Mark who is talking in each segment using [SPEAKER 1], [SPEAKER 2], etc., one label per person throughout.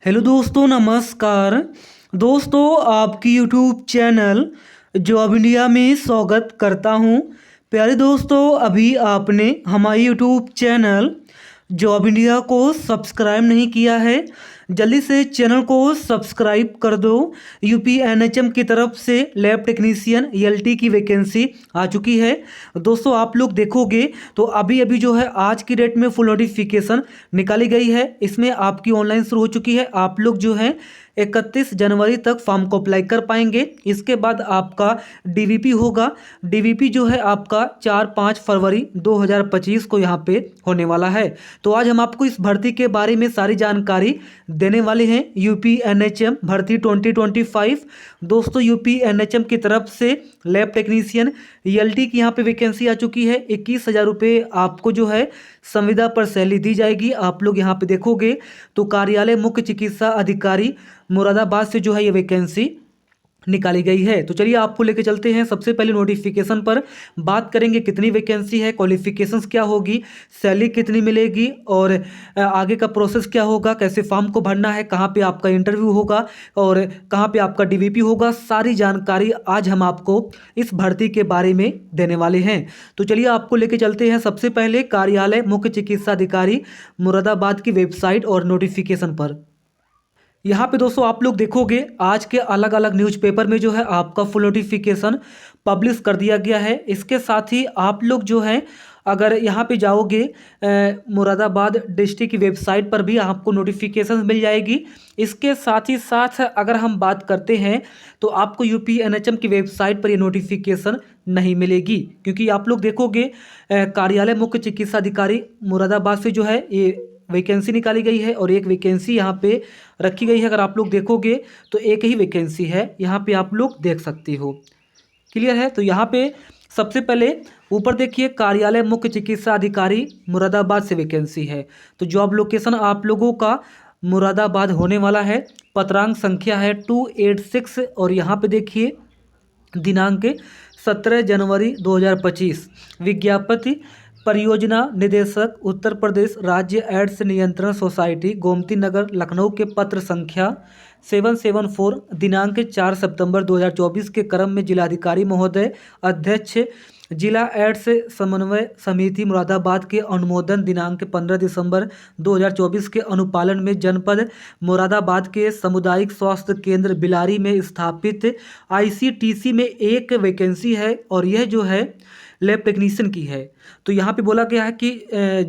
[SPEAKER 1] Hello दोस्तों, नमस्कार। दोस्तों, आपकी यूट्यूब चैनल जॉब इंडिया में स्वागत करता हूं। प्यारे दोस्तों, अभी आपने हमारे यूट्यूब चैनल जॉब इंडिया को सब्सक्राइब नहीं किया है, जल्दी से चैनल को सब्सक्राइब कर दो। यूपी एनएचएम की तरफ से लैब टेक्नीशियन ईएलटी की वैकेंसी आ चुकी है। दोस्तों, आप लोग देखोगे तो अभी अभी जो है आज की डेट में फुल नोटिफिकेशन निकाली गई है। इसमें आपकी ऑनलाइन शुरू हो चुकी है। आप लोग जो है 31 जनवरी तक फॉर्म को अप्लाई कर पाएंगे। इसके बाद आपका डीवीपी होगा। डीवीपी जो है आपका 4-5 फरवरी 2025 को यहाँ पे होने वाला है। तो आज हम आपको इस भर्ती के बारे में सारी जानकारी देने वाले हैं। यूपी एनएचएम भर्ती 2025। दोस्तों, यूपी एनएचएम की तरफ से लैब टेक्नीशियन ईएलटी की यहाँ पे वैकेंसी आ चुकी है। 21,000 रुपये आपको जो है संविदा पर सैलरी दी जाएगी। आप लोग यहाँ पे देखोगे तो कार्यालय मुख्य चिकित्सा अधिकारी मुरादाबाद से जो है ये वैकेंसी निकाली गई है। तो चलिए आपको लेके चलते हैं। सबसे पहले नोटिफिकेशन पर बात करेंगे, कितनी वैकेंसी है, क्वालिफिकेशंस क्या होगी, सैलरी कितनी मिलेगी और आगे का प्रोसेस क्या होगा, कैसे फॉर्म को भरना है, कहाँ पे आपका इंटरव्यू होगा और कहाँ पे आपका डीवीपी होगा। सारी जानकारी आज हम आपको इस भर्ती के बारे में देने वाले हैं। तो चलिए आपको लेके चलते हैं सबसे पहले कार्यालय मुख्य चिकित्सा अधिकारी मुरादाबाद की वेबसाइट और नोटिफिकेशन पर। यहाँ पे दोस्तों आप लोग देखोगे आज के अलग अलग न्यूज़पेपर में जो है आपका फुल नोटिफिकेशन पब्लिश कर दिया गया है। इसके साथ ही आप लोग जो है अगर यहाँ पे जाओगे मुरादाबाद डिस्ट्रिक्ट की वेबसाइट पर भी आपको नोटिफिकेशन मिल जाएगी। इसके साथ ही साथ अगर हम बात करते हैं तो आपको यूपी एनएचएम की वेबसाइट पर ये नोटिफिकेशन नहीं मिलेगी, क्योंकि आप लोग देखोगे कार्यालय मुख्य चिकित्सा अधिकारी मुरादाबाद से जो है ये वैकेंसी निकाली गई है और एक वैकेंसी यहाँ पे रखी गई है। अगर आप लोग देखोगे तो एक ही वैकेंसी है, यहाँ पे आप लोग देख सकते हो। क्लियर है। तो यहाँ पे सबसे पहले ऊपर देखिए कार्यालय मुख्य चिकित्सा अधिकारी मुरादाबाद से वैकेंसी है। तो जॉब लोकेशन आप लोगों का मुरादाबाद होने वाला है। पत्रांक संख्या है 286 और यहाँ पे देखिए दिनांक 17 जनवरी 2025। विज्ञापति परियोजना निदेशक उत्तर प्रदेश राज्य एड्स नियंत्रण सोसाइटी गोमती नगर लखनऊ के पत्र संख्या 774 दिनांक 4 सितंबर 2024 के क्रम में जिलाधिकारी महोदय अध्यक्ष जिला एड्स समन्वय समिति मुरादाबाद के अनुमोदन दिनांक 15 दिसंबर 2024 के अनुपालन में जनपद मुरादाबाद के सामुदायिक स्वास्थ्य केंद्र बिलारी में स्थापित आईसीटीसी में एक वैकेंसी है और यह जो है लैब टेक्नीशियन की है। तो यहाँ पे बोला गया है कि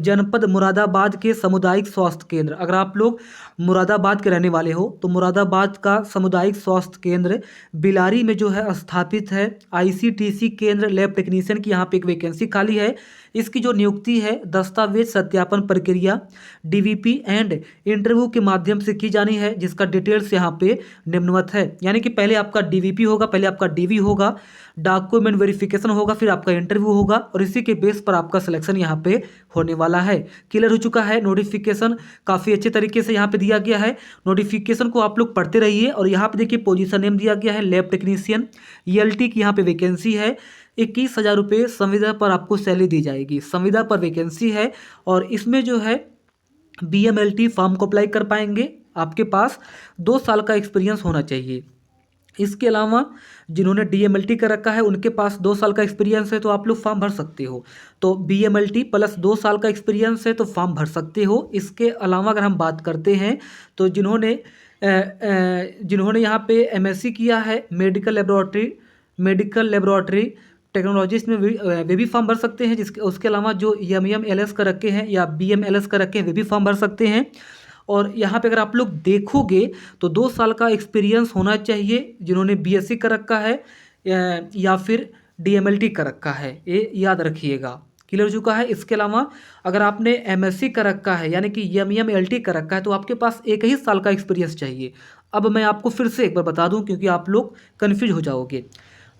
[SPEAKER 1] जनपद मुरादाबाद के सामुदायिक स्वास्थ्य केंद्र, अगर आप लोग मुरादाबाद के रहने वाले हो तो मुरादाबाद का सामुदायिक स्वास्थ्य केंद्र बिलारी में जो है स्थापित है आईसीटीसी केंद्र लैब टेक्नीशियन की यहाँ पे एक वैकेंसी खाली है। इसकी जो नियुक्ति है दस्तावेज सत्यापन प्रक्रिया डीवीपी एंड इंटरव्यू के माध्यम से की जानी है, जिसका डिटेल्स यहाँ पे निम्नवत है। यानी कि पहले आपका डीवीपी होगा, पहले आपका डीवी होगा, डॉक्यूमेंट वेरिफिकेशन होगा, फिर आपका इंटरव्यू होगा और इसी के बेस पर आपका सिलेक्शन यहाँ पे होने वाला है। क्लियर हो चुका है। नोटिफिकेशन काफ़ी अच्छे तरीके से यहाँ पे दिया गया है। नोटिफिकेशन को आप लोग पढ़ते रहिए और यहाँ पे देखिए पोजीशन नेम दिया गया है लैब टेक्नीशियन ईएलटी की यहाँ पे वैकेंसी है। 21,000 रुपये संविदा पर आपको सैलरी दी जाएगी। संविदा पर वैकेंसी है और इसमें जो है बीएमएलटी फॉर्म को अप्लाई कर पाएंगे। आपके पास 2 साल का एक्सपीरियंस होना चाहिए। इसके अलावा जिन्होंने डीएमएलटी कर रखा है उनके पास 2 साल का एक्सपीरियंस है तो आप लोग फॉर्म भर सकते हो। तो बीएमएलटी प्लस 2 साल का एक्सपीरियंस है तो फॉर्म भर सकते हो। इसके अलावा अगर हम बात करते हैं तो जिन्होंने यहाँ पे एमएससी किया है मेडिकल लेबोरेटरी टेक्नोलॉजिस्ट में वे भी फॉर्म भर सकते हैं। जिसके उसके अलावा जो एमएमएलएस कर रखे हैं या बीएमएलएस कर रखे हैं वे भी फॉर्म भर सकते हैं। और यहाँ पे अगर आप लोग देखोगे तो 2 साल का एक्सपीरियंस होना चाहिए जिन्होंने बीएससी कर रखा है या फिर डीएमएलटी कर रखा है, ये याद रखिएगा। क्लियर हो चुका है। इसके अलावा अगर आपने एमएससी कर रखा है यानी कि एमएमएलटी कर रखा है तो आपके पास 1 ही साल का एक्सपीरियंस चाहिए। अब मैं आपको फिर से एक बार बता दूं क्योंकि आप लोग कन्फ्यूज हो जाओगे।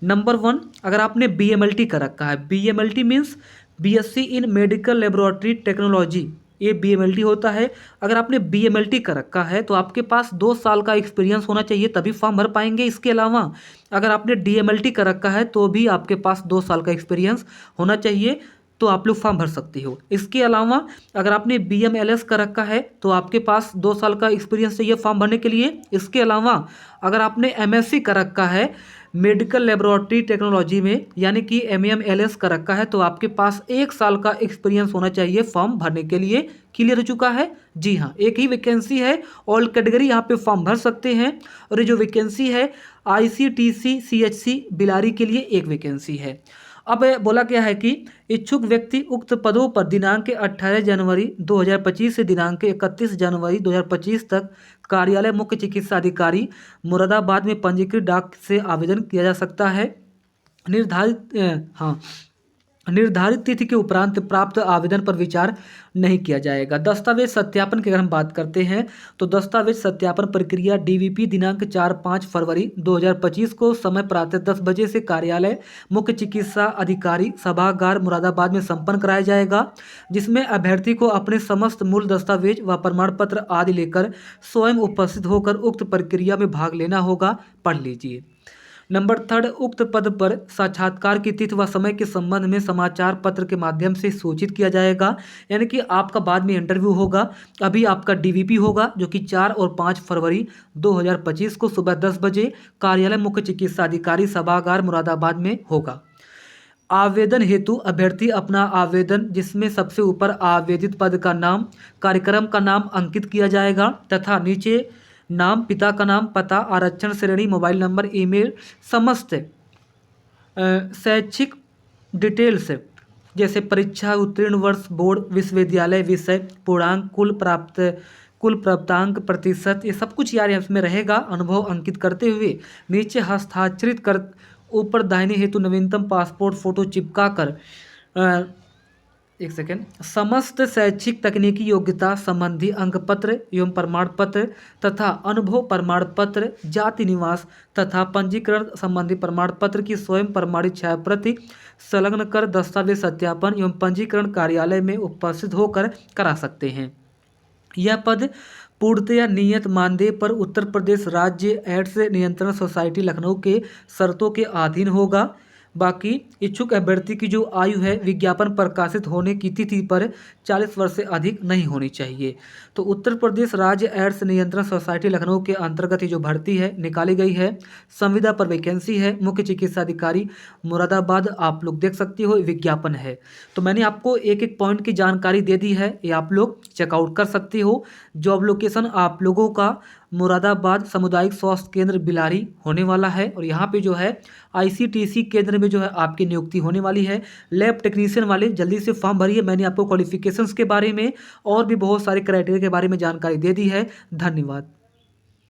[SPEAKER 1] नंबर 1, अगर आपने बीएमएलटी कर रखा है, BMLT means BSc in medical laboratory technology, ये बीएमएलटी होता है। अगर आपने बीएमएलटी कर रखा है तो आपके पास 2 साल का एक्सपीरियंस होना चाहिए तभी फॉर्म भर पाएंगे। इसके अलावा अगर आपने डीएमएलटी कर रखा है तो भी आपके पास 2 साल का एक्सपीरियंस होना चाहिए। तो आप लोग फॉर्म भर सकते हो। इसके अलावा अगर आपने BMLS कर रखा है तो आपके पास 2 साल का एक्सपीरियंस चाहिए फॉर्म भरने के लिए। इसके अलावा अगर आपने MSc कर रखा है मेडिकल लेबोरेटरी टेक्नोलॉजी में यानी कि MEMLS कर रखा है तो आपके पास 1 साल का एक्सपीरियंस होना चाहिए फॉर्म भरने के लिए। क्लियर हो चुका है? जी हाँ, एक ही वैकेंसी है, ऑल कैटेगरी यहाँ पे फॉर्म भर सकते हैं। और ये जो वैकेंसी है ICTC CHC बिलारी के लिए एक वैकेंसी है। अब बोला गया है कि इच्छुक व्यक्ति उक्त पदों पर दिनांक 18 जनवरी 2025 से दिनांक 31 जनवरी 2025 तक कार्यालय मुख्य चिकित्सा अधिकारी मुरादाबाद में पंजीकृत डाक से आवेदन किया जा सकता है। निर्धारित तिथि के उपरांत प्राप्त आवेदन पर विचार नहीं किया जाएगा। दस्तावेज सत्यापन की अगर हम बात करते हैं तो दस्तावेज सत्यापन प्रक्रिया DVP दिनांक 4-5 फरवरी 2025 को समय प्रातः 10 बजे से कार्यालय मुख्य चिकित्सा अधिकारी सभागार मुरादाबाद में संपन्न कराया जाएगा, जिसमें अभ्यर्थी को अपने समस्त मूल दस्तावेज व प्रमाण पत्र आदि लेकर स्वयं उपस्थित होकर उक्त प्रक्रिया में भाग लेना होगा। पढ़ लीजिए। नंबर 3, उक्त पद पर साक्षात्कार की तिथि व समय के संबंध में समाचार पत्र के माध्यम से सूचित किया जाएगा। यानी कि आपका बाद में इंटरव्यू होगा। अभी आपका DVP होगा जो कि 4 और 5 फरवरी 2025 को सुबह 10 बजे कार्यालय मुख्य चिकित्सा अधिकारी सभागार मुरादाबाद में होगा। आवेदन हेतु अभ्यर्थी अपना आवेदन जिसमें सबसे ऊपर आवेदित पद का नाम, कार्यक्रम का नाम अंकित किया जाएगा तथा नीचे नाम, पिता का नाम, पता, आरक्षण श्रेणी, मोबाइल नंबर, ईमेल, समस्त शैक्षिक डिटेल्स जैसे परीक्षा उत्तीर्ण वर्ष, बोर्ड, विश्वविद्यालय, विषय, पूर्णांक, कुल प्राप्तांक प्रतिशत, ये सब कुछ यार इसमें रहेगा। अनुभव अंकित करते हुए नीचे हस्ताक्षरित कर ऊपर दाहिने हेतु नवीनतम पासपोर्ट फोटो चिपका कर एक सेकेंड समस्त शैक्षिक तकनीकी योग्यता संबंधी अंक पत्र एवं प्रमाण पत्र तथा अनुभव प्रमाण पत्र, जाति निवास तथा पंजीकरण संबंधी प्रमाण पत्र की स्वयं प्रमाणित छायाप्रति संलग्न कर दस्तावेज सत्यापन एवं पंजीकरण कार्यालय में उपस्थित होकर करा सकते हैं। यह पद पूर्णतया नियत मानदेय पर उत्तर प्रदेश राज्य एड्स नियंत्रण सोसाइटी लखनऊ के शर्तों के अधीन होगा। बाकी इच्छुक अभ्यर्थी की जो आयु है विज्ञापन प्रकाशित होने की तिथि पर 40 वर्ष से अधिक नहीं होनी चाहिए। तो उत्तर प्रदेश राज्य एड्स नियंत्रण सोसाइटी लखनऊ के अंतर्गत ये जो भर्ती है निकाली गई है, संविदा पर वैकेंसी है, मुख्य चिकित्सा अधिकारी मुरादाबाद, आप लोग देख सकते हो विज्ञापन है। तो मैंने आपको एक एक पॉइंट की जानकारी दे दी है, ये आप लोग चेकआउट कर सकते हो। जॉब लोकेशन आप लोगों का मुरादाबाद सामुदायिक स्वास्थ्य केंद्र बिलारी होने वाला है और यहाँ पे जो है ICTC केंद्र में जो है आपकी नियुक्ति होने वाली है। लैब टेक्नीशियन वाले जल्दी से फॉर्म भरिए। मैंने आपको क्वालिफिकेशंस के बारे में और भी बहुत सारे क्राइटेरिया के बारे में जानकारी दे दी है। धन्यवाद।